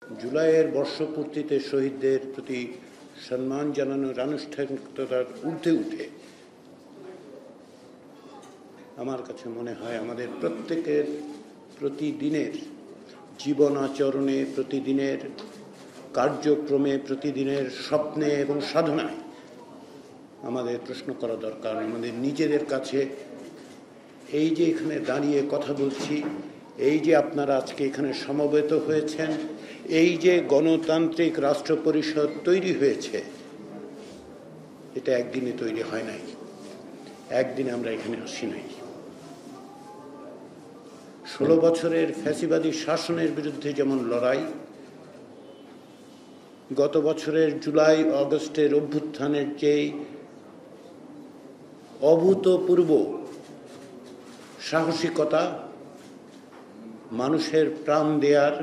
জুলাইয়ের বর্ষপূর্তিতে শহীদদের প্রতি সম্মান জানানোর আনুষ্ঠানিকতার ঊর্ধ্বে উঠে আমার কাছে মনে হয় আমাদের প্রত্যেকের প্রতিদিনের জীবন আচরণে, প্রতিদিনের কার্যক্রমে, প্রতিদিনের স্বপ্নে এবং সাধনায় আমাদের প্রশ্ন করা দরকার আমাদের নিজেদের কাছে। এই যে এখানে দাঁড়িয়ে কথা বলছি, এই যে আপনারা আজকে এখানে সমবেত হয়েছেন, এই যে গণতান্ত্রিক রাষ্ট্র পরিষদ তৈরি হয়েছে, এটা একদিনে তৈরি হয় নাই, একদিনে আমরা এখানে আসি নাই। 16 বছরের ফ্যাসিবাদী শাসনের বিরুদ্ধে যেমন লড়াই, গত বছরের জুলাই আগস্টের অভ্যুত্থানের যে অভূতপূর্ব সাহসিকতা, মানুষের প্রাণ দেয়ার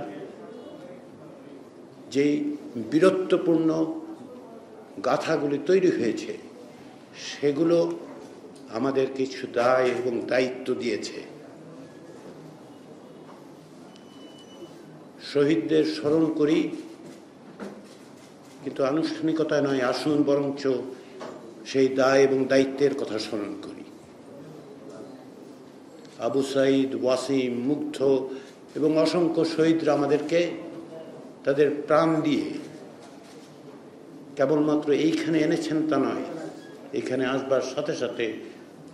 যে বীরত্বপূর্ণ গাথাগুলি তৈরি হয়েছে, সেগুলো আমাদের কিছু দায় এবং দায়িত্ব দিয়েছে। শহীদদের স্মরণ করি, কিন্তু আনুষ্ঠানিকতায় নয়, আসুন বরঞ্চ সেই দায় এবং দায়িত্বের কথা স্মরণ করি। আবু সাঈদ, ওয়াসিম, মুগ্ধ এবং অসংখ্য শহীদরা আমাদেরকে তাদের প্রাণ দিয়ে কেবলমাত্র এইখানে এনেছেন তা নয়, এখানে আসবার সাথে সাথে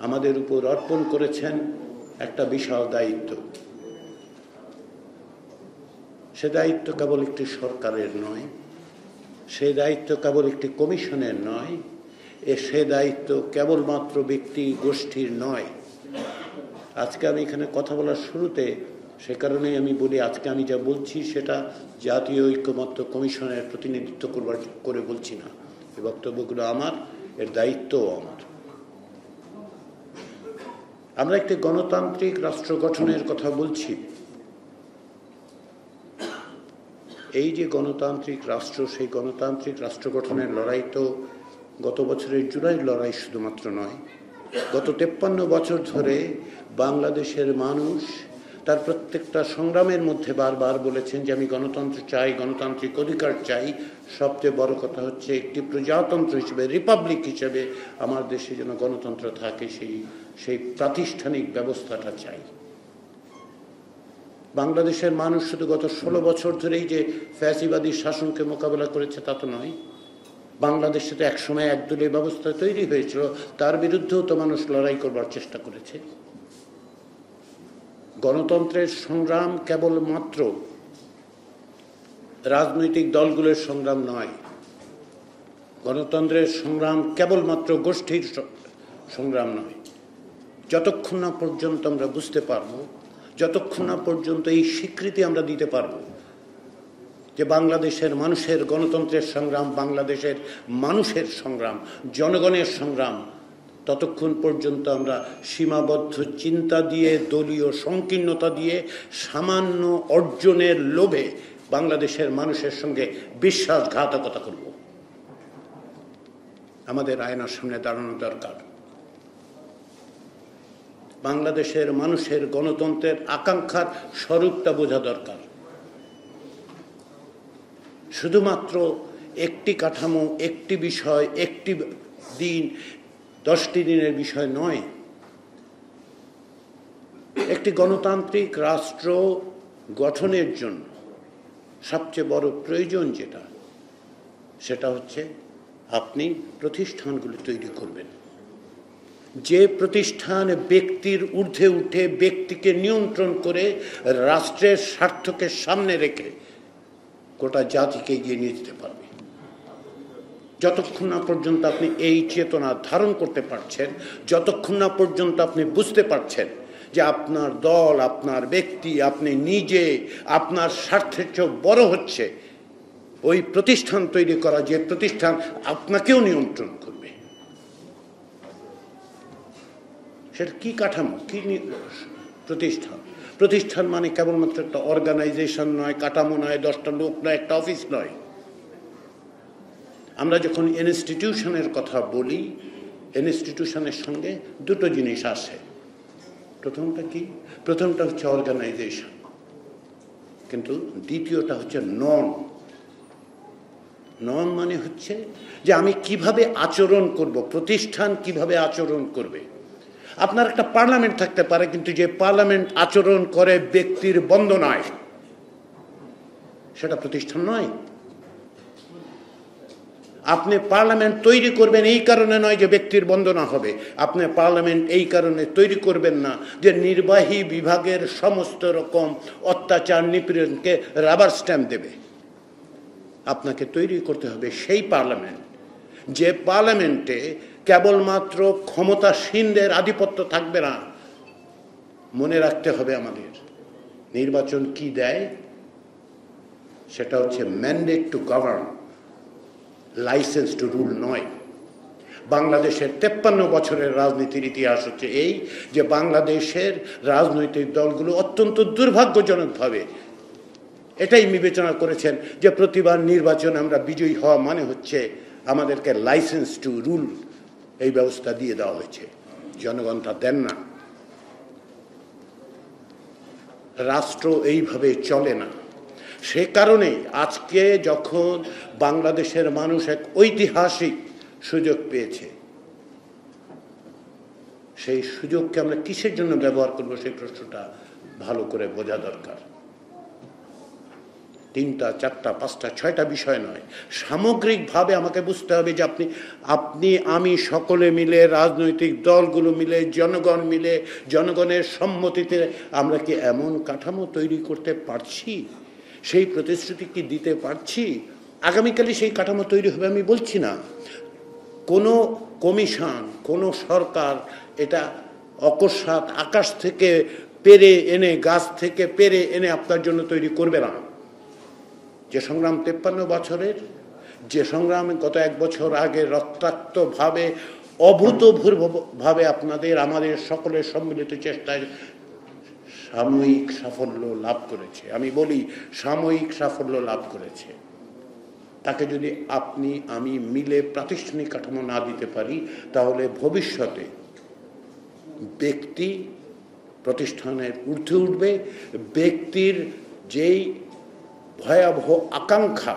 আমাদের উপর অর্পণ করেছেন একটা বিশাল দায়িত্ব। সে দায়িত্ব কেবল একটি সরকারের নয়, সে দায়িত্ব কেবল একটি কমিশনের নয়, সে দায়িত্ব কেবলমাত্র ব্যক্তি গোষ্ঠীর নয়। আজকে আমি এখানে কথা বলার শুরুতে সে কারণেই আমি বলি, আজকে আমি যা বলছি সেটা জাতীয় ঐক্যমত্য কমিশনের প্রতিনিধিত্ব করে বলছি না। এই বক্তব্যগুলো আমার, এর দায়িত্বও আমার। আমরা একটি গণতান্ত্রিক রাষ্ট্র গঠনের কথা বলছি। এই যে গণতান্ত্রিক রাষ্ট্র, সেই গণতান্ত্রিক রাষ্ট্র গঠনের লড়াই তো গত বছরের জুলাইয়ের লড়াই শুধুমাত্র নয়। গত 53 বছর ধরে বাংলাদেশের মানুষ তার প্রত্যেকটা সংগ্রামের মধ্যে বারবার বলেছেন যে আমি গণতন্ত্র চাই, গণতান্ত্রিক অধিকার চাই। সবচেয়ে বড় কথা হচ্ছে একটি প্রজাতন্ত্র হিসেবে, রিপাবলিক হিসেবে আমার দেশে যেন গণতন্ত্র থাকে, সেই প্রাতিষ্ঠানিক ব্যবস্থাটা চাই। বাংলাদেশের মানুষ শুধু গত 16 বছর ধরেই যে ফ্যাসিবাদী শাসনকে মোকাবেলা করেছে তা তো নয়। বাংলাদেশে তো একসময় একদলীয় ব্যবস্থা তৈরি হয়েছিল, তার বিরুদ্ধেও তো মানুষ লড়াই করবার চেষ্টা করেছে। গণতন্ত্রের সংগ্রাম কেবলমাত্র রাজনৈতিক দলগুলোর সংগ্রাম নয়, গণতন্ত্রের সংগ্রাম কেবলমাত্র গোষ্ঠীর সংগ্রাম নয়। যতক্ষণ না পর্যন্ত আমরা বুঝতে পারব, যতক্ষণ না পর্যন্ত এই স্বীকৃতি আমরা দিতে পারব যে বাংলাদেশের মানুষের গণতন্ত্রের সংগ্রাম বাংলাদেশের মানুষের সংগ্রাম, জনগণের সংগ্রাম, ততক্ষণ পর্যন্ত আমরা সীমাবদ্ধ চিন্তা দিয়ে, দলীয় সংকীর্ণতা দিয়ে, সামান্য অর্জনের লোভে বাংলাদেশের মানুষের সঙ্গে বিশ্বাসঘাতকতা করব। আমাদের আয়নার সামনে দাঁড়ানো দরকার। বাংলাদেশের মানুষের গণতন্ত্রের আকাঙ্ক্ষার স্বরূপটা বোঝা দরকার। শুধুমাত্র একটি কাঠামো, একটি বিষয়, একটি দিন, 10টি দিনের বিষয় নয়। একটি গণতান্ত্রিক রাষ্ট্র গঠনের জন্য সবচেয়ে বড় প্রয়োজন সেটা হচ্ছে আপনি প্রতিষ্ঠানগুলো তৈরি করবেন। যে প্রতিষ্ঠান ব্যক্তির ঊর্ধ্বে উঠে ব্যক্তিকে নিয়ন্ত্রণ করে রাষ্ট্রের স্বার্থকে সামনে রেখে গোটা জাতিকে এগিয়ে নিয়ে যেতে পারবে। যতক্ষণ না পর্যন্ত আপনি এই চেতনা ধারণ করতে পারছেন, যতক্ষণ না পর্যন্ত আপনি বুঝতে পারছেন যে আপনার দল, আপনার ব্যক্তি, আপনি নিজে আপনার স্বার্থের চেয়ে বড় হচ্ছে ওই প্রতিষ্ঠান তৈরি করা, যে প্রতিষ্ঠান আপনাকেও নিয়ন্ত্রণ করবে। সেটা কি কাঠামো, কি প্রতিষ্ঠান? প্রতিষ্ঠান মানে কেবলমাত্র একটা অর্গানাইজেশন নয়, কাঠামো নয়, 10টা লোক নয়, একটা অফিস নয়। আমরা যখন ইনস্টিটিউশনের কথা বলি, ইনস্টিটিউশনের সঙ্গে দুটো জিনিস আসে। প্রথমটা কি? প্রথমটা হচ্ছে অর্গানাইজেশন। কিন্তু দ্বিতীয়টা হচ্ছে নর্ম। নর্ম মানে হচ্ছে যে আমি কিভাবে আচরণ করব, প্রতিষ্ঠান কিভাবে আচরণ করবে। আপনার একটা পার্লামেন্ট থাকতে পারে, কিন্তু যে পার্লামেন্ট আচরণ করে ব্যক্তির বন্দনায়, সেটা প্রতিষ্ঠান নয়। আপনি পার্লামেন্ট তৈরি করবেন এই কারণে নয় যে ব্যক্তির বন্দনা হবে। আপনি পার্লামেন্ট এই কারণে তৈরি করবেন না যে নির্বাহী বিভাগের সমস্ত রকম অত্যাচার নিপীড়নকে রাবার স্ট্যাম্প দেবে। আপনাকে তৈরি করতে হবে সেই পার্লামেন্ট, যে পার্লামেন্টে কেবলমাত্র ক্ষমতাসীনদের আধিপত্য থাকবে না। মনে রাখতে হবে আমাদের নির্বাচন কি দেয়, সেটা হচ্ছে mandate to govern, license to rule নয়। বাংলাদেশের 53 বছরের রাজনীতির ইতিহাস হচ্ছে এই, যে বাংলাদেশের রাজনৈতিক দলগুলো অত্যন্ত দুর্ভাগ্যজনকভাবে এটাই বিবেচনা করেছেন যে প্রতিবার নির্বাচনে আমরা বিজয়ী হওয়া মানে হচ্ছে আমাদেরকে লাইসেন্স টু রুল এই ব্যবস্থা দিয়ে দেওয়া হয়েছে। জনগণ তা দেন না। রাষ্ট্র এইভাবে চলে না। সে কারণেই আজকে যখন বাংলাদেশের মানুষ এক ঐতিহাসিক সুযোগ পেয়েছে, সেই সুযোগকে আমরা কিসের জন্য ব্যবহার করব, সেই প্রশ্নটা ভালো করে বোঝা দরকার। 3টা 4টা 5টা 6টা বিষয় নয়, সামগ্রিকভাবে আমাকে বুঝতে হবে যে আপনি আমি সকলে মিলে, রাজনৈতিক দলগুলো মিলে, জনগণ মিলে, জনগণের সম্মতিতে আমরা কি এমন কাঠামো তৈরি করতে পারছি, সেই প্রতিশ্রুতি কি দিতে পারছি। আগামীকালই সেই কাঠামো তৈরি হবে আমি বলছি না। কোনো কমিশন, কোনো সরকার এটা অকস্মাৎ আকাশ থেকে পেরে এনে, গাছ থেকে পেরে এনে আপনার জন্য তৈরি করবে না। যে সংগ্রাম 53 বছরের, যে সংগ্রামে গত 1 বছর আগে রক্তাক্তভাবে, অভূতপূর্বভাবে আমাদের সকলের সম্মিলিত চেষ্টায় সাময়িক সাফল্য লাভ করেছে, আমি বলি সাময়িক সাফল্য লাভ করেছে, তাকে যদি আপনি আমি মিলে প্রাতিষ্ঠানিক কাঠামো না দিতে পারি, তাহলে ভবিষ্যতে ব্যক্তি প্রতিষ্ঠানের ঊর্ধ্বে উঠবে। ব্যক্তির যেই ভয়াবহ আকাঙ্ক্ষা,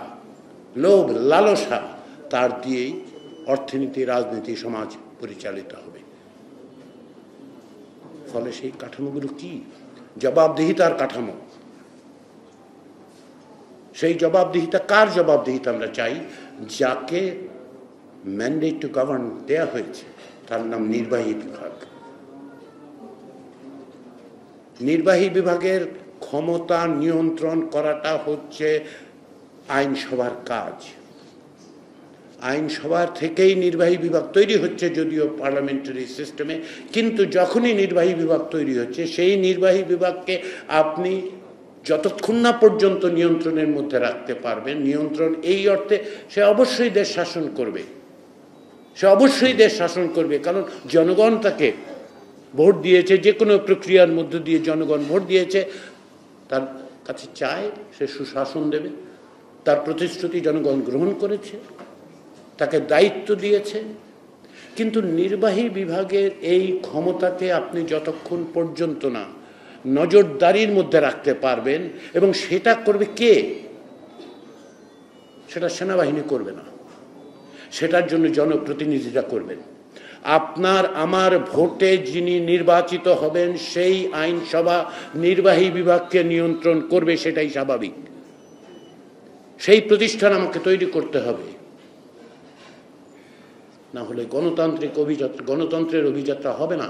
লোভ, লালসা, তার দিয়েই অর্থনীতি, রাজনীতি, সমাজ পরিচালিত হবে। ফলে সেই কাঠামোগুলো কি? জবাবদিহিতার কাঠামো। সেই জবাবদিহিতা কার জবাবদিহিতা আমরা চাই? যাকে ম্যান্ডেট টু গভর্ন দেয়া হয়েছে, তার নাম নির্বাহী বিভাগ। নির্বাহী বিভাগের ক্ষমতা নিয়ন্ত্রণ করাটা হচ্ছে আইনসভার কাজ। আইনসভার থেকেই নির্বাহী বিভাগ তৈরি হচ্ছে, যদিও পার্লামেন্টারি সিস্টেমে, কিন্তু যখনই নির্বাহী বিভাগ তৈরি হচ্ছে, সেই নির্বাহী বিভাগকে আপনি যতক্ষণ না পর্যন্ত নিয়ন্ত্রণের মধ্যে রাখতে পারবেন, নিয়ন্ত্রণ এই অর্থে সে অবশ্যই দেশ শাসন করবে, সে অবশ্যই দেশ শাসন করবে, কারণ জনগণ তাকে ভোট দিয়েছে, যে কোনো প্রক্রিয়ার মধ্য দিয়ে জনগণ ভোট দিয়েছে, তার কাছে চায় সে সুশাসন দেবে। তার প্রতিশ্রুতি জনগণ গ্রহণ করেছে, তাকে দায়িত্ব দিয়েছে। কিন্তু নির্বাহী বিভাগের এই ক্ষমতাকে আপনি যতক্ষণ পর্যন্ত না নজরদারির মধ্যে রাখতে পারবেন, এবং সেটা করবে কে? সেটা সেনাবাহিনী করবে না, সেটার জন্য জনপ্রতিনিধিরা করবেন। আপনার আমার ভোটে যিনি নির্বাচিত হবেন, সেই আইনসভা নির্বাহী বিভাগকে নিয়ন্ত্রণ করবে, সেটাই স্বাভাবিক। সেই প্রতিষ্ঠান আমাকে তৈরি করতে হবে, না হলে গণতন্ত্রের অভিযাত্রা হবে না।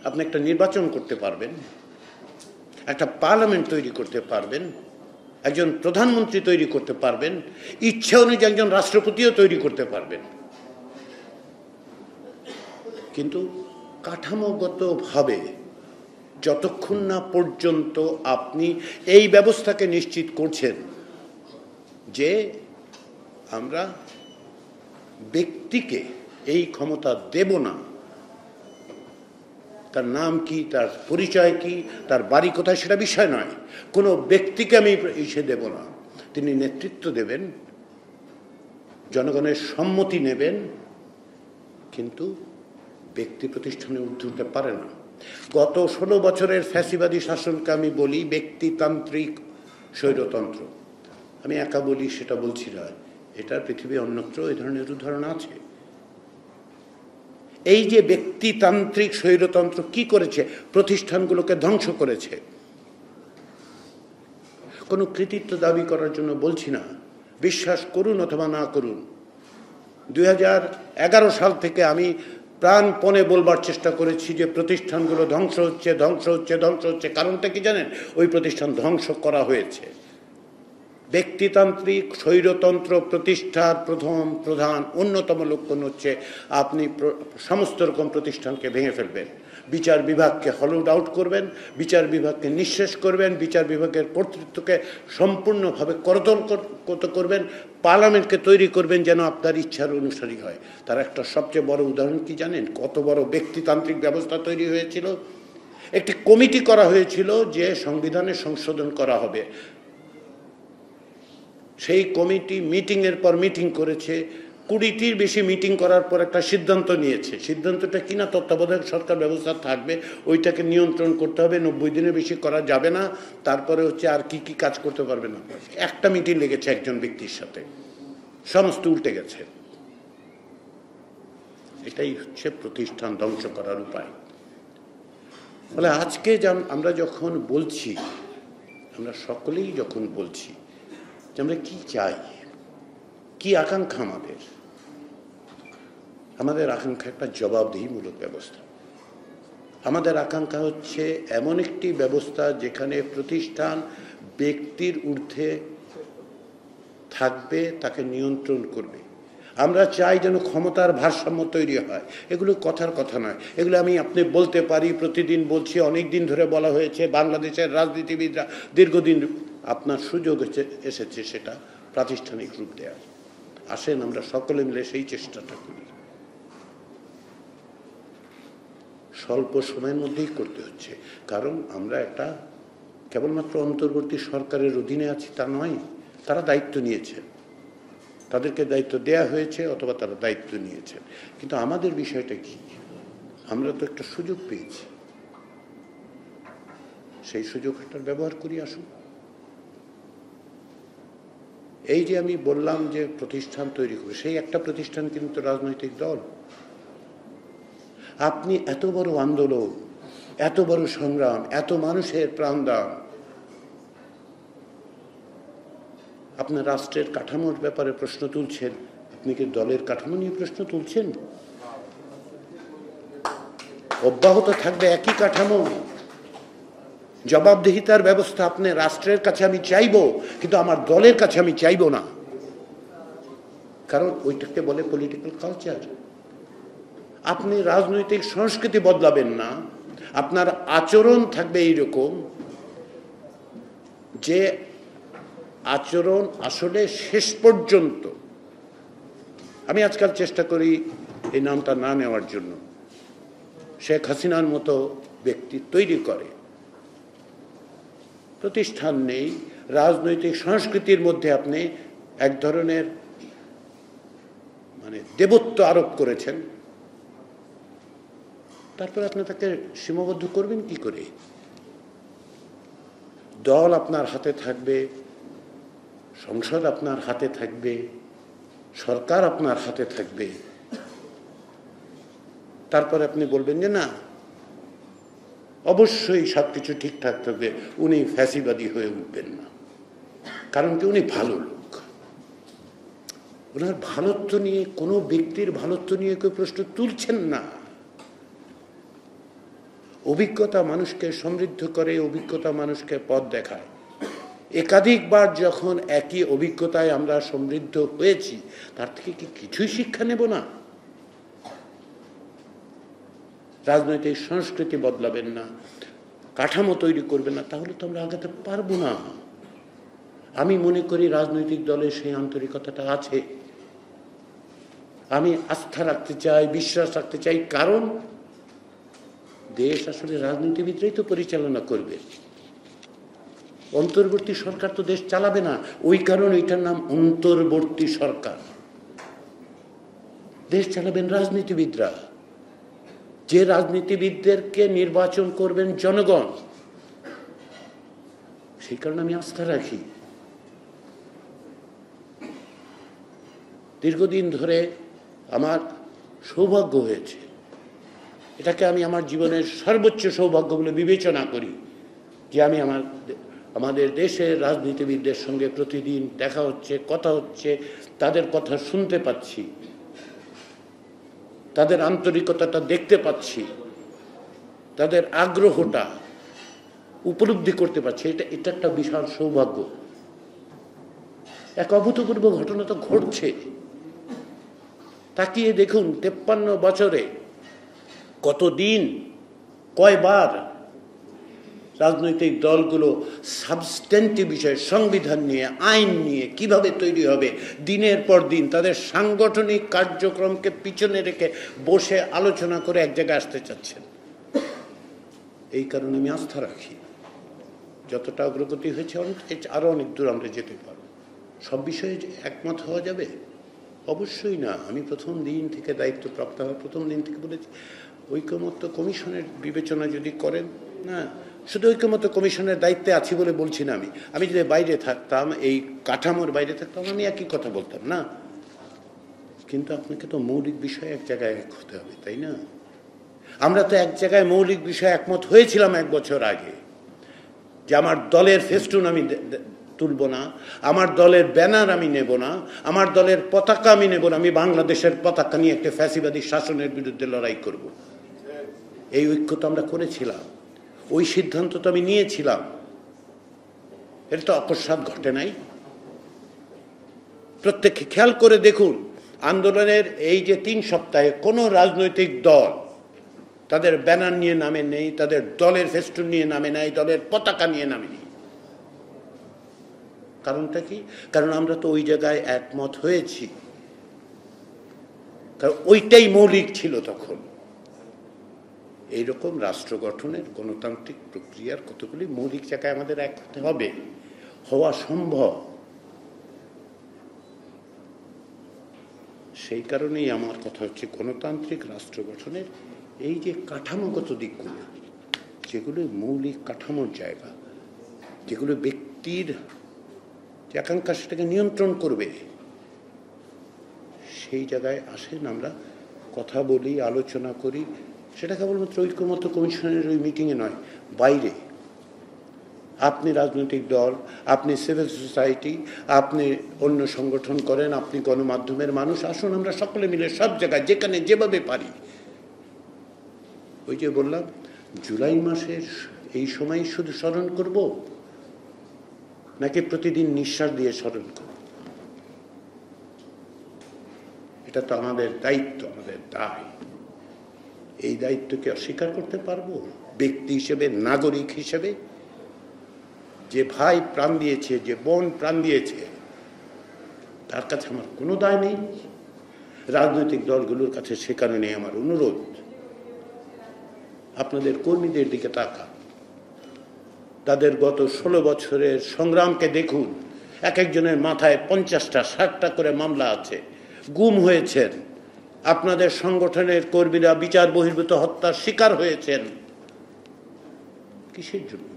আপনি একটা নির্বাচন করতে পারবেন, একটা পার্লামেন্ট তৈরি করতে পারবেন, একজন প্রধানমন্ত্রী তৈরি করতে পারবেন, ইচ্ছা অনুযায়ী একজন রাষ্ট্রপতিও তৈরি করতে পারবেন, কিন্তু কাঠামোগতভাবে যতক্ষণ না পর্যন্ত আপনি এই ব্যবস্থাকে নিশ্চিত করছেন যে আমরা ব্যক্তিকে এই ক্ষমতা দেব না, তার নাম কি, তার পরিচয় কি, তার বাড়ি কোথায়, সেটা বিষয় নয়। কোনো ব্যক্তিকে আমি এসে দেব না। তিনি নেতৃত্ব দেবেন, জনগণের সম্মতি নেবেন, কিন্তু ব্যক্তি প্রতিষ্ঠানে ঊর্ধ্বে উঠতে পারে না। গত 16 বছরের ফ্যাসিবাদী শাসনকে আমি বলি ব্যক্তিতান্ত্রিক স্বৈরতন্ত্র। আমি একা বলি সেটা বলছি না, এটা পৃথিবীর অন্যত্র এই ধরনের উদাহরণ আছে। এই যে ব্যক্তিতান্ত্রিক স্বৈরতন্ত্র কি করেছে? প্রতিষ্ঠানগুলোকে ধ্বংস করেছে। কোনো কৃতিত্ব দাবি করার জন্য বলছি না, বিশ্বাস করুন অথবা না করুন, 2011 সাল থেকে আমি প্রাণপণে বলবার চেষ্টা করেছি যে প্রতিষ্ঠানগুলো ধ্বংস হচ্ছে, ধ্বংস হচ্ছে, ধ্বংস হচ্ছে। কারণটা কি জানেন? ওই প্রতিষ্ঠান ধ্বংস করা হয়েছে। ব্যক্তিতান্ত্রিক স্বৈরতন্ত্র প্রতিষ্ঠার প্রধান অন্যতম লক্ষণ হচ্ছে আপনি সমস্ত রকম প্রতিষ্ঠানকে ভেঙে ফেলবেন, বিচার বিভাগকে হলউড আউট করবেন, বিচার বিভাগকে নিঃশেষ করবেন, বিচার বিভাগের কর্তৃত্বকে সম্পূর্ণভাবে করদল করবেন, পার্লামেন্টকে তৈরি করবেন যেন আপনার ইচ্ছার অনুসারী হয়। তার একটা সবচেয়ে বড় উদাহরণ কি জানেন? কত বড় ব্যক্তিতান্ত্রিক ব্যবস্থা তৈরি হয়েছিল। একটি কমিটি করা হয়েছিল যে সংবিধানে সংশোধন করা হবে। সেই কমিটি মিটিংয়ের পর মিটিং করেছে, 20টির বেশি মিটিং করার পর একটা সিদ্ধান্ত নিয়েছে। সিদ্ধান্তটা কিনা তত্ত্বাবধায়ক সরকার ব্যবস্থা থাকবে, ওইটাকে নিয়ন্ত্রণ করতে হবে, 90 দিনের বেশি করা যাবে না। তারপরে হচ্ছে আর কি কি কাজ করতে পারবে না। একটা মিটিং লেগেছে একজন ব্যক্তির সাথে, সমস্ত উল্টে গেছে। এটাই হচ্ছে প্রতিষ্ঠান ধ্বংস করার উপায়। ফলে আজকে আমরা যখন বলছি, আমরা সকলেই যখন বলছি যে আমরা কি চাই, কি আকাঙ্ক্ষা আমাদের আকাঙ্ক্ষা একটা জবাবদিহিমূলক ব্যবস্থা। আমাদের আকাঙ্ক্ষা হচ্ছে এমন একটি ব্যবস্থা যেখানে প্রতিষ্ঠান ব্যক্তির ঊর্ধ্বে থাকবে, তাকে নিয়ন্ত্রণ করবে। আমরা চাই যেন ক্ষমতার ভারসাম্য তৈরি হয়। এগুলো কথার কথা নয়, এগুলো আপনি বলতে পারি, প্রতিদিন বলছি, অনেক দিন ধরে বলা হয়েছে। বাংলাদেশের রাজনীতিবিদরা দীর্ঘদিন, আপনার সুযোগ এসেছে সেটা প্রাতিষ্ঠানিক রূপ দেওয়ার। আসেন আমরা সকলে মিলে সেই চেষ্টাটা করি। স্বল্প সময়ের মধ্যেই করতে হচ্ছে, কারণ আমরা একটা কেবলমাত্র অন্তর্বর্তী সরকারের অধীনে আছি তা নয়। তারা দায়িত্ব নিয়েছেন, তাদেরকে দায়িত্ব দেয়া হয়েছে অথবা তারা দায়িত্ব নিয়েছেন। কিন্তু আমাদের বিষয়টা কি? আমরা তো একটা সুযোগ পেয়েছি, সেই সুযোগটার ব্যবহার করি। আসুন, এই যে আমি বললাম যে প্রতিষ্ঠান তৈরি করে, সেই একটা প্রতিষ্ঠান কিন্তু রাজনৈতিক দল। আপনি এত বড় আন্দোলন, এত বড় সংগ্রাম, এত মানুষের প্রাণদান, আপনার রাষ্ট্রের কাঠামোর ব্যাপারে প্রশ্ন তুলছেন, আপনি কি দলের কাঠামো নিয়ে প্রশ্ন তুলছেন? অব্যাহত থাকবে একই কাঠামো। জবাবদিহিতার ব্যবস্থা আপনি রাষ্ট্রের কাছে আমি চাইব, কিন্তু আমার দলের কাছে আমি চাইব না, কারণ ওইটাকে বলে পলিটিক্যাল কালচার। আপনি রাজনৈতিক সংস্কৃতি বদলাবেন না, আপনার আচরণ থাকবে এইরকম যে আচরণ আসলে শেষ পর্যন্ত, আমি আজকাল চেষ্টা করি এই নামটা না নেওয়ার জন্য, শেখ হাসিনার মতো ব্যক্তি তৈরি করে। প্রতিষ্ঠান নেই, রাজনৈতিক সংস্কৃতির মধ্যে আপনি এক ধরনের দেবত্ব আরোপ করেছেন, তারপর আপনি তাকে সীমাবদ্ধ করবেন কি করে? দল আপনার হাতে থাকবে, সংসদ আপনার হাতে থাকবে, সরকার আপনার হাতে থাকবে, তারপর আপনি বলবেন যে না, অবশ্যই সবকিছু ঠিকঠাক থাকবে, উনি ফ্যাসিবাদী হয়ে উঠবেন না। কারণ কি? উনি ভালো লোক। ওনার ভালোত্ব নিয়ে, কোনো ব্যক্তির ভালোত্ব নিয়ে কেউ প্রশ্ন তুলছেন না। অভিজ্ঞতা মানুষকে সমৃদ্ধ করে, অভিজ্ঞতা মানুষকে পথ দেখায়। একাধিকবার যখন একই অভিজ্ঞতায় আমরা সমৃদ্ধ হয়েছি, তার থেকে কি কিছুই শিক্ষা নেব না? রাজনৈতিক সংস্কৃতি বদলাবেন না, কাঠামো তৈরি করবেন না, তাহলে তো আমরা আগাতে পারবো না। আমি মনে করি রাজনৈতিক দলের সেই আন্তরিকতাটা আছে। আমি আস্থা রাখতে চাই, বিশ্বাস রাখতে চাই, কারণ দেশ আসলে রাজনীতিবিদরাই তো পরিচালনা করবে। অন্তর্বর্তী সরকার তো দেশ চালাবে না, ওই কারণে এটার নাম অন্তর্বর্তী সরকার। দেশ চালাবেন রাজনীতিবিদরা, যে রাজনীতিবিদদেরকে নির্বাচন করবেন জনগণ, সেই কারণে আমি আস্থা রাখি। দীর্ঘদিন ধরে আমার সৌভাগ্য হয়েছে, এটাকে আমি আমার জীবনের সর্বোচ্চ সৌভাগ্য বলে বিবেচনা করি, যে আমি আমাদের দেশের রাজনীতিবিদদের সঙ্গে প্রতিদিন দেখা হচ্ছে, কথা হচ্ছে, তাদের কথা শুনতে পাচ্ছি, তাদের আন্তরিকতাটা দেখতে পাচ্ছি, তাদের আগ্রহটা উপলব্ধি করতে পারছি। এটা একটা বিশাল সৌভাগ্য। এক অভূতপূর্ব ঘটনা তো ঘটছে। তাকিয়ে দেখুন 53 বছরে কতদিন, কয়বার রাজনৈতিক দলগুলো সাবস্টেন্টিভ বিষয়ে, সংবিধান নিয়ে, আইন নিয়ে কিভাবে তৈরি হবে, দিনের পর দিন তাদের সাংগঠনিক কার্যক্রমকে পিছনে রেখে বসে আলোচনা করে এক জায়গায় আসতে চাচ্ছেন। এই কারণে আমি আস্থা রাখি, যতটা অগ্রগতি হয়েছে আরো অনেক দূর আমরা যেতে পারব। সব বিষয়ে একমত হওয়া যাবে? অবশ্যই না। আমি প্রথম দিন থেকে দায়িত্বপ্রাপ্ত হওয়ার প্রথম দিন থেকে বলেছি, ঐকমত্য কমিশনের বিবেচনা যদি করেন, না শুধু ঐকমত্য কমিশনের দায়িত্বে আছি বলে বলছি না। আমি যদি বাইরে থাকতাম, এই কাঠামোর বাইরে থাকতাম, আমি একই কথা বলতাম না। কিন্তু আপনাকে তো মৌলিক বিষয়ে এক জায়গায় এক হতে হবে, তাই না? আমরা তো এক জায়গায় মৌলিক বিষয়ে একমত হয়েছিলাম 1 বছর আগে, যে আমার দলের ফেস্টুন আমি তুলব না, আমার দলের ব্যানার আমি নেব না, আমার দলের পতাকা আমি নেব না, আমি বাংলাদেশের পতাকা নিয়ে একটা ফ্যাসিবাদী শাসনের বিরুদ্ধে লড়াই করব। এই ঐক্য তো আমরা করেছিলাম, ওই সিদ্ধান্ত তো আমি নিয়েছিলাম। এটা তো অকস্মাৎ ঘটে নাই। প্রত্যেকে খেয়াল করে দেখুন, আন্দোলনের এই যে 3 সপ্তাহে কোনো রাজনৈতিক দল তাদের ব্যানার নিয়ে নামে নেই, তাদের দলের ফেস্টুন নিয়ে নামে নাই, দলের পতাকা নিয়ে নামে নেই। কারণটা কি? কারণ আমরা তো ওই জায়গায় একমত হয়েছি, কারণ ওইটাই মৌলিক ছিল তখন। এইরকম রাষ্ট্র গঠনের গণতান্ত্রিক প্রক্রিয়ার কতগুলি মৌলিক জায়গায় আমাদের এক হতে হবে, হওয়া সম্ভব। সেই কারণেই আমার কথা হচ্ছে, গণতান্ত্রিক রাষ্ট্র গঠনের এই যে কাঠামোগত দিকগুলো, যেগুলো মৌলিক কাঠামোর জায়গা, যেগুলো ব্যক্তির যে আকাঙ্ক্ষা সেটাকে নিয়ন্ত্রণ করবে, সেই জায়গায় আসেন আমরা কথা বলি, আলোচনা করি। সেটা কেবলমাত্র ঐক্যমত্য কমিশনের ওই মিটিংয়ে নয়, বাইরে আপনি রাজনৈতিক দল, আপনি সিভিল সোসাইটি, আপনি অন্য সংগঠন করেন, আপনি গণমাধ্যমের মানুষ, আসুন আমরা সকলে মিলে সব জায়গায় যেখানে যেভাবে পারি। ওই যে বললাম, জুলাই মাসের এই সময় শুধু স্মরণ করব, নাকি প্রতিদিন নিঃশ্বাস দিয়ে স্মরণ করব? এটা তো আমাদের দায়িত্ব, আমাদের দায়। এই দায়িত্বকে অস্বীকার করতে পারবো? ব্যক্তি হিসেবে, নাগরিক হিসেবে, যে ভাই প্রাণ দিয়েছে, যে বোন প্রাণ দিয়েছে, তার কাছে আমার কোনো দায় নেই। রাজনৈতিক দলগুলোর কাছে সে কারণে আমার অনুরোধ, আপনাদের কর্মীদের দিকে তাকান, তাদের গত 16 বছরের সংগ্রামকে দেখুন। এক একজনের মাথায় 50টা 60টা করে মামলা আছে, গুম হয়েছেন, আপনাদের সংগঠনের কর্মীরা বিচার বহির্ভূত হত্যার শিকার হয়েছেন। কিসের জন্য?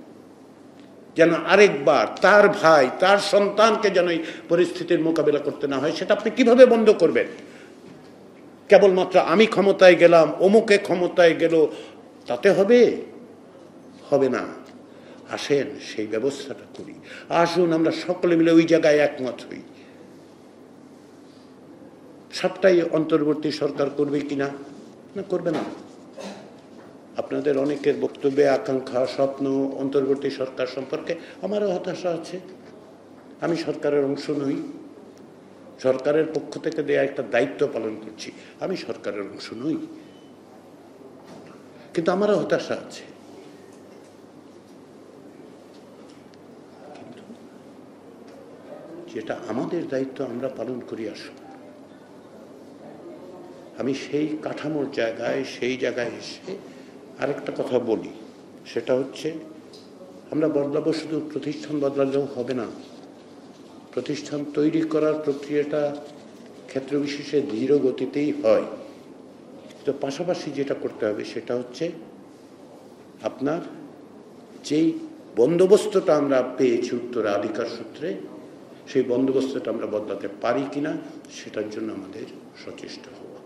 যেন আরেকবার তার ভাই, তার সন্তানকে যেন এই পরিস্থিতির মোকাবিলা করতে না হয়। সেটা আপনি কিভাবে বন্ধ করবেন? কেবলমাত্র আমি ক্ষমতায় গেলাম, অমুকে ক্ষমতায় গেল, তাতে হবে? হবে না। আসেন সেই ব্যবস্থাটা করি। আসুন আমরা সকলে মিলে ওই জায়গায় একমত হই। সবটাই অন্তর্বর্তী সরকার করবে কিনা? না, করবে না। আপনাদের অনেকের বক্তব্যে আকাঙ্ক্ষা, স্বপ্ন অন্তর্বর্তী সরকার সম্পর্কে আমারও হতাশা আছে। আমি সরকারের অংশ নই, সরকারের পক্ষ থেকে দেয়া একটা দায়িত্ব পালন করছি, আমি সরকারের অংশ নই, কিন্তু আমারও হতাশা আছে। কিন্তু যেটা আমাদের দায়িত্ব আমরা পালন করি। আসুন আমি সেই কাঠামোর জায়গায়, সেই জায়গায় এসে আরেকটা কথা বলি, সেটা হচ্ছে আমরা বদলাবো, শুধু প্রতিষ্ঠান বদলালেও হবে না। প্রতিষ্ঠান তৈরি করার প্রক্রিয়াটা ক্ষেত্র বিশেষে ধীর গতিতেই হয়। তো পাশাপাশি যেটা করতে হবে সেটা হচ্ছে আপনার যেই বন্দোবস্তটা আমরা পেয়েছি উত্তরাধিকার সূত্রে, সেই বন্দোবস্তটা আমরা বদলাতে পারি কিনা সেটার জন্য আমাদের সচেষ্ট হওয়া।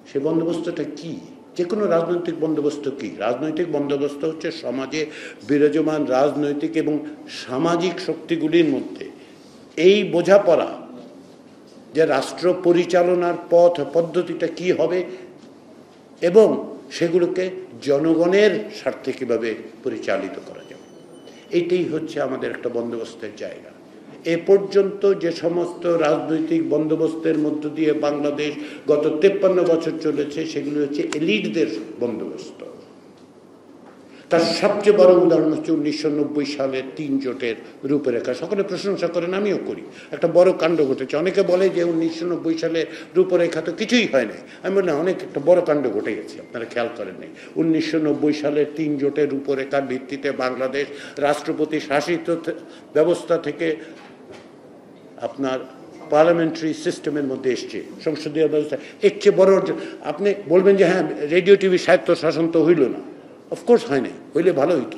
সেই বন্দোবস্তটা কি? যে কোনো রাজনৈতিক বন্দোবস্ত কি? রাজনৈতিক বন্দোবস্ত হচ্ছে সমাজে বিরাজমান রাজনৈতিক এবং সামাজিক শক্তিগুলির মধ্যে এই বোঝাপড়া যে রাষ্ট্র পরিচালনার পদ্ধতিটা কি হবে এবং সেগুলোকে জনগণের স্বার্থে কীভাবে পরিচালিত করা যাবে, এইটাই হচ্ছে আমাদের একটা বন্দোবস্তের জায়গা। এ পর্যন্ত যে সমস্ত রাজনৈতিক বন্দোবস্তের মধ্য দিয়ে বাংলাদেশ গত 53 বছর চলেছে, সেগুলো হচ্ছে এলিটদের বন্দোবস্ত। তার সবচেয়ে বড় উদাহরণ হচ্ছে 1990 সালের 3 জোটের রূপরেখা। সকলে প্রশংসা করেন, আমিও করি। একটা বড় কাণ্ড ঘটেছে। অনেকে বলে যে 1990 সালের রূপরেখা তো কিছুই হয় নাই। আমি বললাম অনেক একটা বড় কাণ্ড ঘটে গেছে, আপনারা খেয়াল করেন নাই। 1990 সালের 3 জোটের রূপরেখার ভিত্তিতে বাংলাদেশ রাষ্ট্রপতি শাসিত ব্যবস্থা থেকে আপনার পার্লামেন্টারি সিস্টেমের মধ্যে এসছে, সংসদীয় ব্যবস্থা। এর চেয়ে বড় আপনি বলবেন যে হ্যাঁ রেডিও টিভি স্বায়ত্ত শাসন তো হইল না। অফকোর্স হয় নাই, হইলে ভালো হইতো,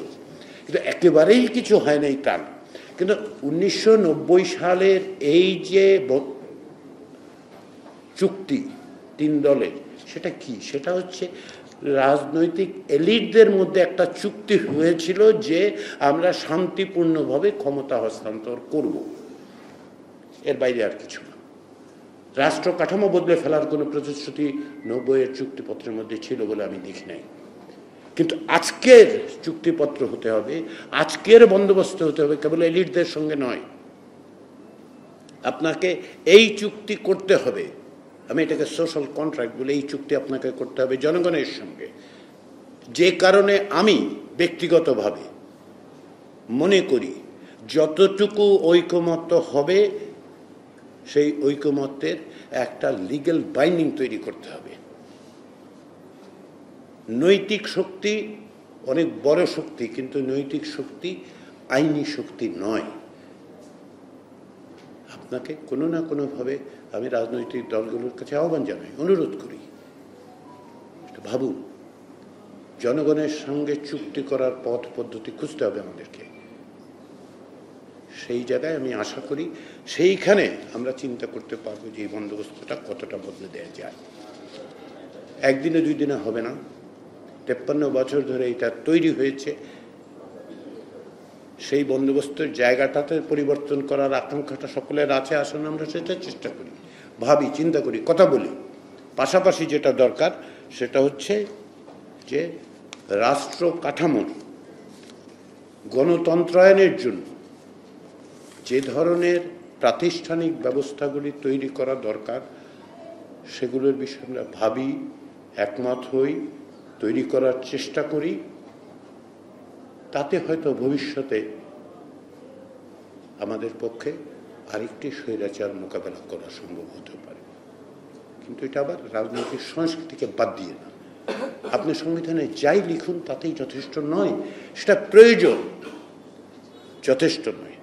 কিন্তু একেবারেই কিছু হয় নাই তা না। কিন্তু 1990 সালের এই যে চুক্তি 3 দলের, সেটা কি? সেটা হচ্ছে রাজনৈতিক এলিটদের মধ্যে একটা চুক্তি হয়েছিল যে আমরা শান্তিপূর্ণভাবে ক্ষমতা হস্তান্তর করব, এর বাইরে আর কিছু না। রাষ্ট্র কাঠামো বদলে ফেলার কোনো প্রতিশ্রুতি 90-এর চুক্তিপত্রের মধ্যে ছিল বলে আমি দেখি নাই। কিন্তু আজকের চুক্তিপত্র হতে হবে, আজকের বন্দোবস্ত হতে হবে কেবল এলিটদের সঙ্গে নয়। আপনাকে এই চুক্তি করতে হবে, আমি এটাকে সোশ্যাল কন্ট্রাক্ট বলে, এই চুক্তি আপনাকে করতে হবে জনগণের সঙ্গে। যে কারণে আমি ব্যক্তিগতভাবে মনে করি যতটুকু ঐকমত্য হবে সেই ঐকমত্যের একটা লিগ্যাল বাইন্ডিং তৈরি করতে হবে। নৈতিক শক্তি অনেক বড় শক্তি, কিন্তু নৈতিক শক্তি আইনি শক্তি নয়। আপনাকে কোনো না কোনোভাবে আমি রাজনৈতিক দলগুলোর কাছে আহ্বান জানাই, অনুরোধ করি, ভাবুন, জনগণের সঙ্গে চুক্তি করার পথ পদ্ধতি খুঁজতে হবে আমাদেরকে। সেই জায়গায় আমি আশা করি সেইখানে আমরা চিন্তা করতে পারবো যে এই বন্দোবস্তটা কতটা বদলে দেওয়া যায়। একদিনে 2 দিনে হবে না, 53 বছর ধরে এটা তৈরি হয়েছে। সেই বন্দোবস্তের জায়গাটাতে পরিবর্তন করার আকাঙ্ক্ষাটা সকলের আছে। আসলে আমরা সেটা চেষ্টা করি, ভাবি, চিন্তা করি, কথা বলি। পাশাপাশি যেটা দরকার সেটা হচ্ছে যে রাষ্ট্র কাঠামোর গণতন্ত্রায়নের জন্য যে ধরনের প্রাতিষ্ঠানিক ব্যবস্থাগুলি তৈরি করা দরকার, সেগুলোর বিষয়ে আমরা ভাবি, একমত হই, তৈরি করার চেষ্টা করি। তাতে হয়তো ভবিষ্যতে আমাদের পক্ষে আরেকটি স্বৈরাচার মোকাবেলা করা সম্ভব হতে পারে। কিন্তু এটা আবার রাজনৈতিক সংস্কৃতিকে বাদ দিয়ে না। আপনি সংবিধানে যাই লিখুন তাতেই যথেষ্ট নয়, সেটা প্রয়োজন, যথেষ্ট নয়।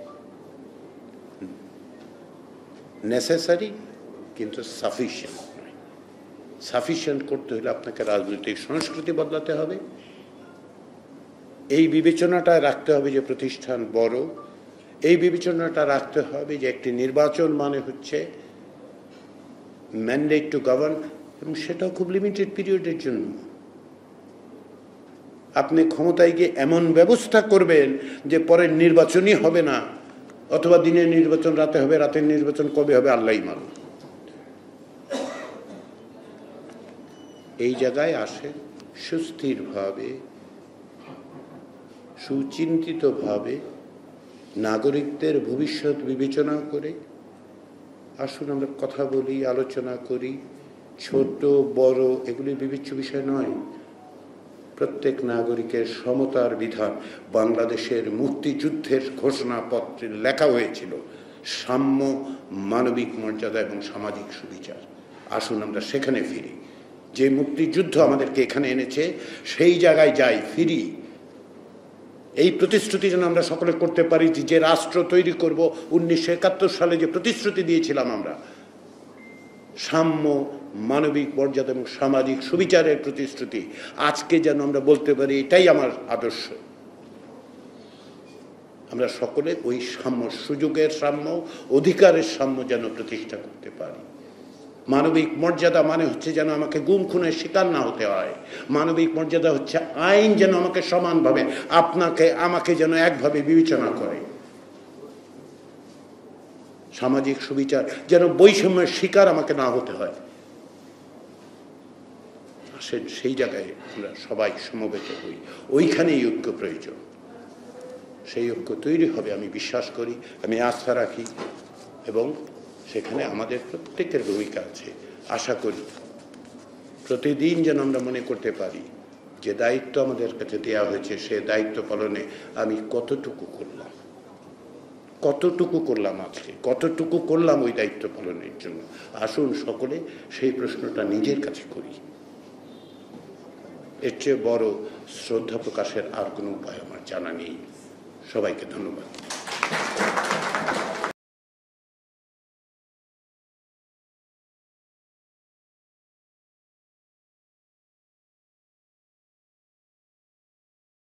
নেসেসারি কিন্তু সাফিসিয়েন্ট নয়। সাফিসিয়েন্ট করতে হলে আপনাকে রাজনৈতিক সংস্কৃতি বদলাতে হবে। এই বিবেচনাটা রাখতে হবে যে প্রতিষ্ঠান বড়, এই বিবেচনাটা রাখতে হবে যে একটি নির্বাচন মানে হচ্ছে ম্যান্ডেট টু গভর্ন, এবং সেটাও খুব লিমিটেড পিরিয়ডের জন্য। আপনি ক্ষমতায় গিয়ে এমন ব্যবস্থা করবেন যে পরের নির্বাচনই হবে না, অথবা দিনের নির্বাচন রাতে হবে, রাতের নির্বাচন কবে হবে আল্লাহই মালুম। এই জায়গায় আসে সুস্থিরভাবে, সুচিন্তিতভাবে নাগরিকদের ভবিষ্যৎ বিবেচনা করে আসুন আমরা কথা বলি, আলোচনা করি। ছোট বড় এগুলি বিবেচ্য বিষয় নয়। প্রত্যেক নাগরিকের সমতার বিধান বাংলাদেশের মুক্তিযুদ্ধের ঘোষণাপত্রে লেখা হয়েছিল, সাম্য, মানবিক মর্যাদা এবং সামাজিক সুবিচার। আসুন আমরা সেখানে ফিরি। যে মুক্তিযুদ্ধ আমাদেরকে এখানে এনেছে সেই জায়গায় যাই, ফিরি। এই প্রতিশ্রুতি যেন আমরা সকলে করতে পারি যে রাষ্ট্র তৈরি করব 1971 সালে যে প্রতিশ্রুতি দিয়েছিলাম আমরা, সাম্য, মানবিক মর্যাদা এবং সামাজিক সুবিচারের প্রতিশ্রুতি আজকে যেন আমরা বলতে পারি এটাই আমার আদর্শ। আমরা সকলে ওই সাম্য, সুযোগের সাম্য, অধিকারের সাম্য যেন প্রতিষ্ঠা করতে পারি। মানবিক মর্যাদা মানে হচ্ছে যেন আমাকে গুম খুনের শিকার না হতে হয়। মানবিক মর্যাদা হচ্ছে আইন যেন আমাকে সমানভাবে, আপনাকে আমাকে যেন একভাবে বিবেচনা করে। সামাজিক সুবিচার যেন বৈষম্যের শিকার আমাকে না হতে হয়। সেই জায়গায় আমরা সবাই সমবেত হই, ওইখানেই ঐক্য প্রয়োজন। সেই ঐক্য তৈরি হবে আমি বিশ্বাস করি, আমি আস্থা রাখি, এবং সেখানে আমাদের প্রত্যেকের ভূমিকা আছে। আশা করি প্রতিদিন যেন আমরা মনে করতে পারি যে দায়িত্ব আমাদের কাছে দেওয়া হয়েছে, সে দায়িত্ব পালনে আমি কতটুকু করলাম, আজকে কতটুকু করলাম ওই দায়িত্ব পালনের জন্য। আসুন সকলে সেই প্রশ্নটা নিজের কাছে করি। এর চেয়ে বড় শ্রদ্ধা প্রকাশের আর কোনো উপায় আমার জানা নেই। সবাইকে ধন্যবাদ।